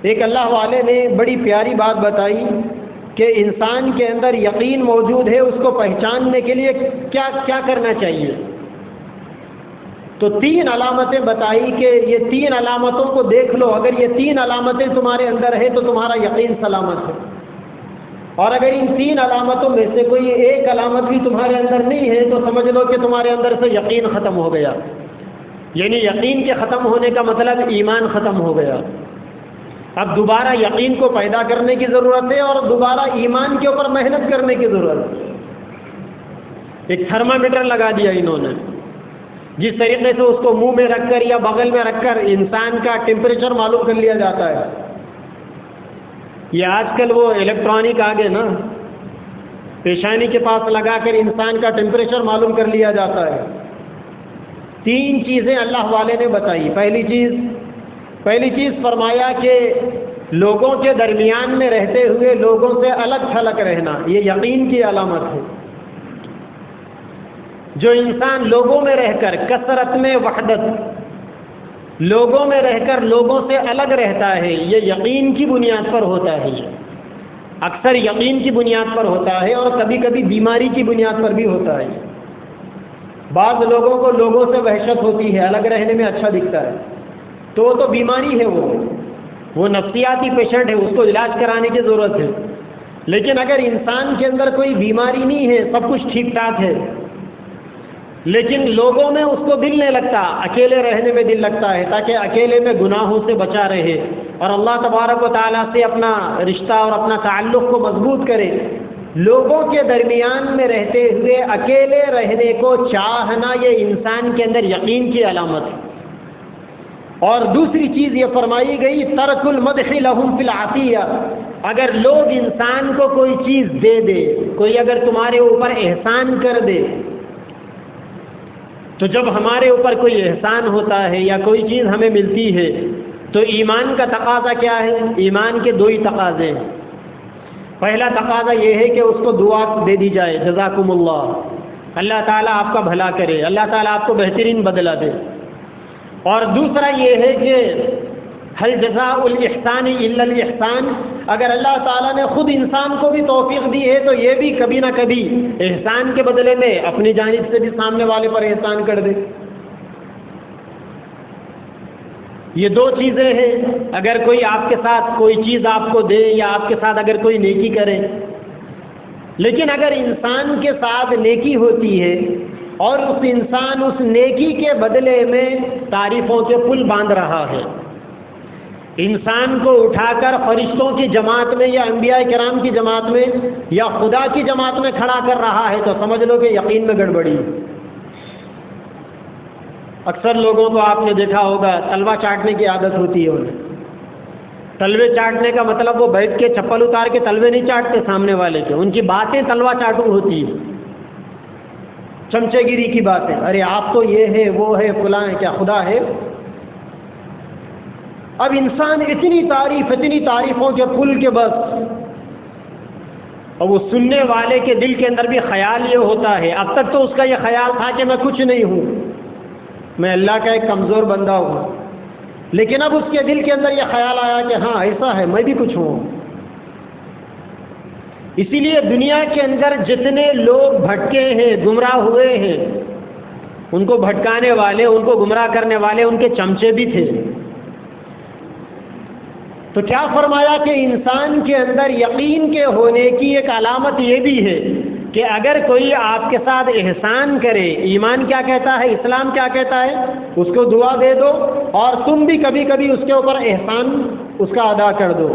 ایک اللہ والے نے بڑی پیاری بات بتائی کہ انسان کے اندر یقین موجود ہے، اس کو پہچاننے کے لیے کیا کیا کرنا چاہیے. تو 3 علامتیں بتائی کہ یہ 3 علامتوں کو دیکھ لو، اگر یہ 3 علامتیں تمہارے اندر ہے تو تمہارا یقین سلامت ہے، اور اگر ان 3 علامتوں میں سے کوئی ایک علامت بھی تمہارے اندر نہیں ہے تو سمجھ لو کہ تمہارے اندر سے یقین ختم ہو گیا. یعنی یقین کے ختم ہونے کا مطلب ایمان ختم ہو گیا. اب دوبارہ یقین کو پیدا کرنے کی ضرورت ہے اور دوبارہ ایمان کے اوپر محنت کرنے کی ضرورت ہے. ایک تھرمامیٹر لگا دیا انہوں نے، جس طریقے سے اس کو منہ میں رکھ کر یا بغل میں رکھ کر انسان کا ٹیمپریچر معلوم کر لیا جاتا ہے. یہ آج کل وہ الیکٹرانک آ گئے نا، پیشانی کے پاس لگا کر انسان کا ٹیمپریچر معلوم کر لیا جاتا ہے. 3 چیزیں اللہ والے نے بتائی. پہلی چیز فرمایا کہ لوگوں کے درمیان میں رہتے ہوئے لوگوں سے الگ تھلگ رہنا، یہ یقین کی علامت ہے. جو انسان لوگوں میں رہ کر کثرت میں وحدت، لوگوں میں رہ کر لوگوں سے الگ رہتا ہے، یہ یقین کی بنیاد پر ہوتا ہے. یہ اکثر یقین کی بنیاد پر ہوتا ہے اور کبھی کبھی بیماری کی بنیاد پر بھی ہوتا ہے. بعض لوگوں کو لوگوں سے وحشت ہوتی ہے، الگ رہنے میں اچھا دکھتا ہے، تو وہ تو بیماری ہے، وہ نفسیاتی پیشنٹ ہے، اس کو علاج کرانے کی ضرورت ہے. لیکن اگر انسان کے اندر کوئی بیماری نہیں ہے، سب کچھ ٹھیک ٹھاک ہے، لیکن لوگوں میں اس کو دل نہیں لگتا، اکیلے رہنے میں دل لگتا ہے تاکہ اکیلے میں گناہوں سے بچا رہے اور اللہ تبارک و تعالیٰ سے اپنا رشتہ اور اپنا تعلق کو مضبوط کرے. لوگوں کے درمیان میں رہتے ہوئے اکیلے رہنے کو چاہنا، یہ انسان کے اندر یقین کی علامت ہے. اور دوسری چیز یہ فرمائی گئی ترک المدح لہم فی العطیہ. اگر لوگ انسان کو کوئی چیز دے دے، کوئی اگر تمہارے اوپر احسان کر دے، تو جب ہمارے اوپر کوئی احسان ہوتا ہے یا کوئی چیز ہمیں ملتی ہے تو ایمان کا تقاضا کیا ہے؟ ایمان کے 2 ہی تقاضے ہیں. پہلا تقاضا یہ ہے کہ اس کو دعا دے دی جائے، جزاکم اللہ، اللہ تعالیٰ آپ کا بھلا کرے، اللہ تعالیٰ آپ کو بہترین بدلہ دے. اور دوسرا یہ ہے کہ هل جزاء الاحسان الا الاحسان. اگر اللہ تعالیٰ نے خود انسان کو بھی توفیق دی ہے تو یہ بھی کبھی نہ کبھی احسان کے بدلے میں اپنی جانب سے بھی سامنے والے پر احسان کر دے. یہ 2 چیزیں ہیں. اگر کوئی آپ کے ساتھ کوئی چیز آپ کو دے یا آپ کے ساتھ اگر کوئی نیکی کرے، لیکن اگر انسان کے ساتھ نیکی ہوتی ہے اور اس انسان اس نیکی کے بدلے میں تعریفوں کے پل باندھ رہا ہے، انسان کو اٹھا کر فرشتوں کی جماعت میں یا انبیاء کرام کی جماعت میں یا خدا کی جماعت میں کھڑا کر رہا ہے، تو سمجھ لو کہ یقین میں گڑبڑی. اکثر لوگوں کو آپ نے دیکھا ہوگا تلوا چاٹنے کی عادت ہوتی ہے انہیں. تلوے چاٹنے کا مطلب وہ بیٹھ کے چپل اتار کے تلوے نہیں چاٹتے سامنے والے کے، ان کی باتیں تلوا چاٹو ہوتی ہے، چمچے گیری کی باتیں. ارے آپ تو یہ ہے، وہ ہے، فلاں ہے، کیا خدا ہے؟ اب انسان اتنی تعریفوں کے پھول کے بس، اور وہ سننے والے کے دل کے اندر بھی خیال یہ ہوتا ہے، اب تک تو اس کا یہ خیال تھا کہ میں کچھ نہیں ہوں، میں اللہ کا ایک کمزور بندہ ہوں، لیکن اب اس کے دل کے اندر یہ خیال آیا کہ ہاں ایسا ہے، میں بھی کچھ ہوں. اسی لیے دنیا کے اندر جتنے لوگ بھٹکے ہیں، گمراہ ہوئے ہیں، ان کو بھٹکانے والے، ان کو گمراہ کرنے والے ان کے چمچے بھی تھے. تو کیا فرمایا کہ انسان کے اندر یقین کے ہونے کی ایک علامت یہ بھی ہے کہ اگر کوئی آپ کے ساتھ احسان کرے، ایمان کیا کہتا ہے، اسلام کیا کہتا ہے، اس کو دعا دے دو اور تم بھی کبھی کبھی اس کے اوپر احسان اس کا ادا کر دو.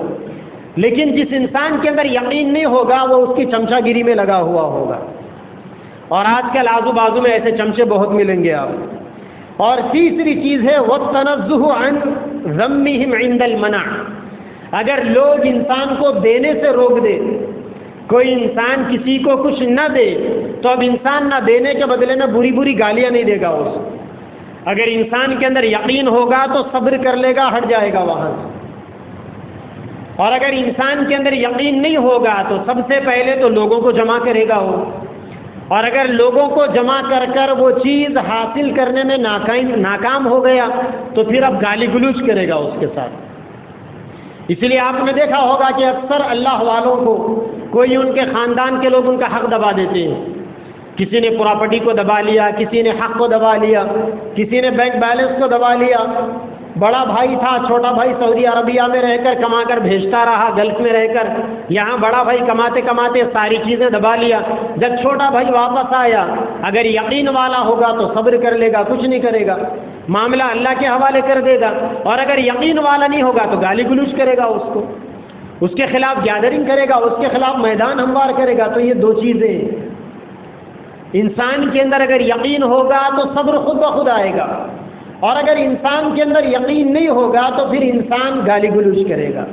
لیکن جس انسان کے اندر یقین نہیں ہوگا وہ اس کی چمچہ گیری میں لگا ہوا ہوگا. اور آج کل آزو بازو میں ایسے چمچے بہت ملیں گے آپ. اور تیسری چیز ہے وَالتَّنَزُّهُ عَنْ ذَمِّهِمْ عِنْدَ الْمَنَعِ. اگر لوگ انسان کو دینے سے روک دے، کوئی انسان کسی کو کچھ نہ دے تو اب انسان نہ دینے کے بدلے میں بری بری گالیاں نہیں دے گا اس. اگر انسان کے اندر یقین ہوگا تو صبر کر لے گا، ہٹ جائے گا وہاں سے. اور اگر انسان کے اندر یقین نہیں ہوگا تو سب سے پہلے تو لوگوں کو جمع کرے گا وہ، اور اگر لوگوں کو جمع کر کر وہ چیز حاصل کرنے میں ناکام ہو گیا تو پھر اب گالی گلوچ کرے گا اس کے ساتھ. اس لیے آپ نے دیکھا ہوگا کہ اکثر اللہ والوں کو کوئی ان کے خاندان کے لوگ ان کا حق دبا دیتے ہیں. کسی نے پراپرٹی کو دبا لیا، کسی نے حق کو دبا لیا، کسی نے بینک بیلنس کو دبا لیا. بڑا بھائی تھا، چھوٹا بھائی سعودی عربیہ میں رہ کر کما کر بھیجتا رہا، گلف میں رہ کر. یہاں بڑا بھائی کماتے کماتے ساری چیزیں دبا لیا. جب چھوٹا بھائی واپس آیا، اگر یقین والا ہوگا تو صبر کر لے گا، کچھ نہیں کرے گا، معاملہ اللہ کے حوالے کر دے گا. اور اگر یقین والا نہیں ہوگا تو گالی گلوچ کرے گا، اس کو، اس کے خلاف گیدرنگ کرے گا، اس کے خلاف میدان ہموار کرے گا. تو یہ دو چیزیں، انسان کے اندر اگر یقین ہوگا تو صبر خود بخود آئے گا، اور اگر انسان کے اندر یقین نہیں ہوگا تو پھر انسان گالی گلوچ کرے گا.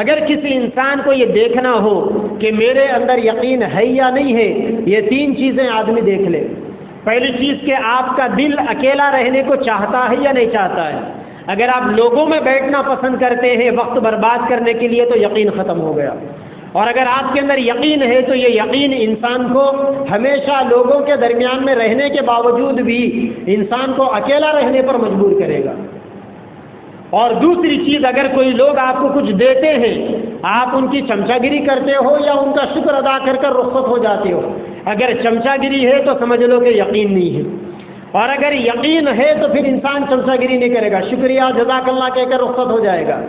اگر کسی انسان کو یہ دیکھنا ہو کہ میرے اندر یقین ہے یا نہیں ہے، یہ تین چیزیں آدمی دیکھ لے. پہلی چیز کہ آپ کا دل اکیلا رہنے کو چاہتا ہے یا نہیں چاہتا ہے. اگر آپ لوگوں میں بیٹھنا پسند کرتے ہیں وقت برباد کرنے کے لیے تو یقین ختم ہو گیا. اور اگر آپ کے اندر یقین ہے تو یہ یقین انسان کو ہمیشہ لوگوں کے درمیان میں رہنے کے باوجود بھی انسان کو اکیلا رہنے پر مجبور کرے گا. اور دوسری چیز، اگر کوئی لوگ آپ کو کچھ دیتے ہیں، آپ ان کی چمچا گیری کرتے ہو یا ان کا شکر ادا کر کر رخصت ہو جاتے ہو. اگر چمچا گیری ہے تو سمجھ لو کہ یقین نہیں ہے، اور اگر یقین ہے تو پھر انسان چمچا گیری نہیں کرے گا، شکریہ جزاک اللہ کہہ کر رخصت ہو جائے گا.